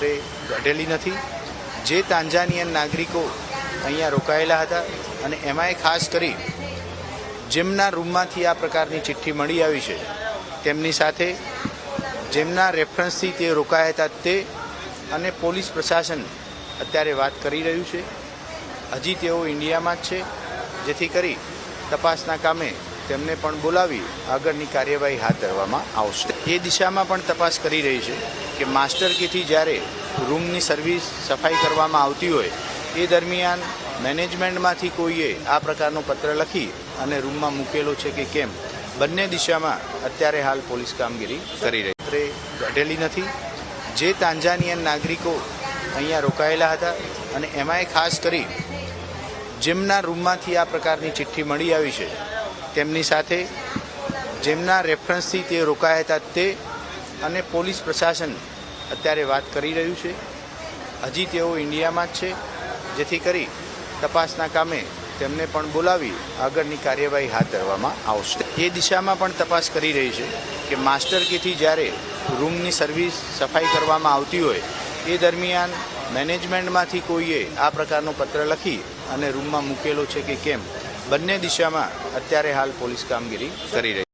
રાત્રે ઘટેલી નથી। જે તાંજાનિયન નાગરિકો અહીંયા રોકાયેલા હતા અને એમાંય ખાસ કરી જેમના રૂમમાંથી આ પ્રકારની ચિઠ્ઠી મળી આવી છે તેમની સાથે જેમના રેફરન્સથી તે રોકાયા હતા તે અને પોલીસ પ્રશાસન અત્યારે વાત કરી રહ્યું છે। હજી તેઓ ઇન્ડિયામાં જ છે, જેથી કરી તપાસના કામે તેમને પણ બોલાવી આગળની કાર્યવાહી હાથ ધરવામાં આવશે। એ દિશામાં પણ તપાસ કરી રહી છે કે માસ્ટર કીથી જ્યારે રૂમની સર્વિસ સફાઈ કરવામાં આવતી હોય એ દરમિયાન મેનેજમેન્ટમાંથી કોઈએ આ પ્રકારનો પત્ર લખી અને રૂમમાં મૂકેલો છે કે કેમ, બંને દિશામાં અત્યારે હાલ પોલીસ કામગીરી કરી રહી છે। ઘટેલી નથી। જે તાંજાનિયન નાગરિકો અહીંયા રોકાયેલા હતા અને એમાંય ખાસ કરી જેમના રૂમમાંથી આ પ્રકારની ચિઠ્ઠી મળી આવી છે તેમની સાથે જેમના રેફરન્સથી તે રોકાયા હતા તે અને પોલીસ પ્રશાસન અત્યારે વાત કરી રહ્યું છે। હજી તેઓ ઇન્ડિયામાં જ છે, જેથી કરી તપાસના કામે તેમને પણ બોલાવી આગળની કાર્યવાહી હાથ ધરવામાં આવશે। એ દિશામાં પણ તપાસ કરી રહી છે કે માસ્ટર કીથી જ્યારે રૂમની સર્વિસ સફાઈ કરવામાં આવતી હોય એ દરમિયાન મેનેજમેન્ટમાંથી કોઈએ આ પ્રકારનો પત્ર લખી અને રૂમમાં મૂકેલો છે કે કેમ, બંને દિશામાં અત્યારે હાલ પોલીસ કામગીરી કરી રહી છે।